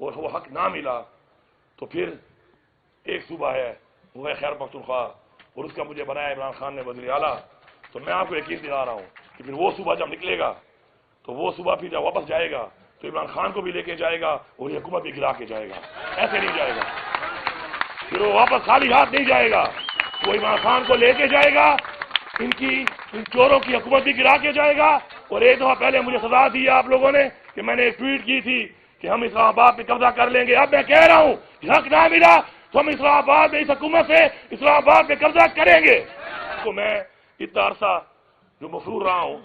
اور وہ حق نہ ملا تو پھر ایک صوبہ ہے وہ ہے خیبر پختونخوا اور اس کا مجھے بنایا عمران خان نے وزیر اعلیٰ. تو میں آپ کو یقین دلا رہا ہوں کہ پھر وہ صوبہ جب نکلے گا تو وہ صوبہ پھر جب واپس جائے گا تو عمران خان کو بھی لے کے جائے گا اور یہ حکومت بھی گرا کے جائے گا. ایسے نہیں جائے گا, پھر وہ واپس خالی ہاتھ نہیں جائے گا, وہ عمران خان کو لے کے جائے گا, ان چوروں کی حکومت بھی گرا کے جائے گا. اور ایک دفعہ پہلے مجھے سزا دی آپ لوگوں نے کہ میں نے ایک ٹویٹ کی تھی کہ ہم اسلام آباد پہ قبضہ کر لیں گے. اب میں کہہ رہا ہوں حق نہ ملا تو ہم اسلام آباد میں اس حکومت سے اسلام آباد پہ قبضہ کریں گے. تو میں اتنا عرصہ جو مفرور رہا ہوں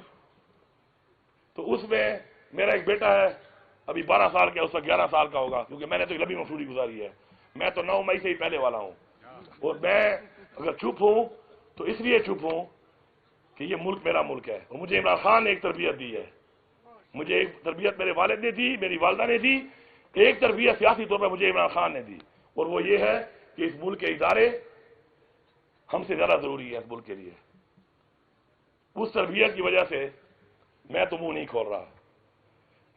تو اس میں میرا ایک بیٹا ہے ابھی 12 سال کا, اس کا 11 سال کا ہوگا, کیونکہ میں نے تو لمبی مفروری گزاری ہے. میں تو 9 مئی سے ہی پہلے والا ہوں, اور میں اگر چپ ہوں تو اس لیے چپ ہوں کہ یہ ملک میرا ملک ہے, اور مجھے عمران خان نے ایک تربیت دی ہے. مجھے ایک تربیت میرے والد نے دی, میری والدہ نے دی, ایک تربیت سیاسی طور پر مجھے عمران خان نے دی, اور وہ یہ ہے کہ اس ملک کے ادارے ہم سے زیادہ ضروری ہے اس ملک کے لیے. اس تربیت کی وجہ سے میں تو منہ نہیں کھول رہا.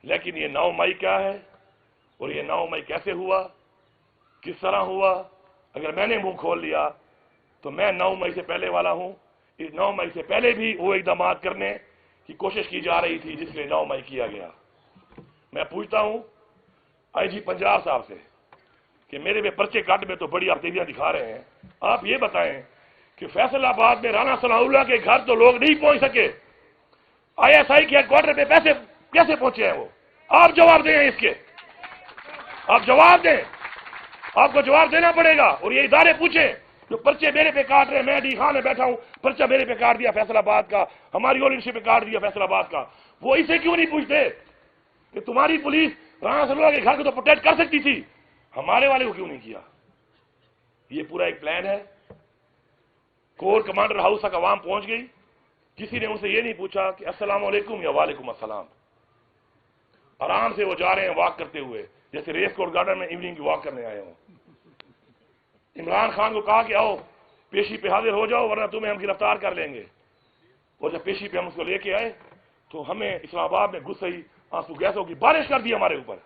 لیکن یہ 9 مئی کیا ہے اور یہ 9 مئی کیسے ہوا, کس طرح ہوا, اگر میں نے منہ کھول لیا تو میں 9 مئی سے پہلے والا ہوں. اس 9 مئی سے پہلے بھی وہ اقدامات کرنے کی کوشش کی جا رہی تھی جس لیے 9 مئی کیا گیا. میں پوچھتا ہوں آئی جی پنجاب صاحب سے کہ میرے میں پرچے کاٹ میں تو بڑی آپ تیزیاں دکھا رہے ہیں, آپ یہ بتائیں کہ فیصل آباد میں رانا ثناء اللہ کے گھر تو لوگ نہیں پہنچ سکے, آئی ایس آئی کے ہیڈ کوارٹر پہ پیسے کیسے پہنچے ہیں وہ؟ آپ جواب دیں اس کے, آپ جواب دیں, آپ کو جواب دینا پڑے گا. اور یہ ادارے پوچھیں جو پرچے میرے پہ کاٹ رہے ہیں, میں ڈی خان میں بیٹھا ہوں, پرچہ میرے پہ کاٹ دیا فیصل آباد کا, ہماری اورنشپ پہ کاٹ دیا فیصل آباد کا, وہ اسے کیوں نہیں پوچھتے کہ تمہاری پولیس رانا ثناء اللہ کے گھر کو تو پروٹیکٹ کر سکتی تھی, ہمارے والے کو کیوں نہیں کیا؟ یہ پورا ایک پلان ہے. کور کمانڈر ہاؤس تک عوام پہنچ گئی, کسی نے ان سے یہ نہیں پوچھا کہ السلام علیکم یا وعلیکم السلام. آرام سے وہ جا رہے ہیں واک کرتے ہوئے, جیسے ریس کورٹ گارڈن میں ایوننگ کی واک کرنے آئے ہوں. عمران خان کو کہا کہ آؤ پیشی پہ حاضر ہو جاؤ ورنہ تمہیں ہم گرفتار کر لیں گے. اور جب پیشی پہ ہم اس کو لے کے آئے تو ہمیں اسلام آباد میں غصے ہی آنسو گیسوں کی بارش کر دی ہمارے اوپر.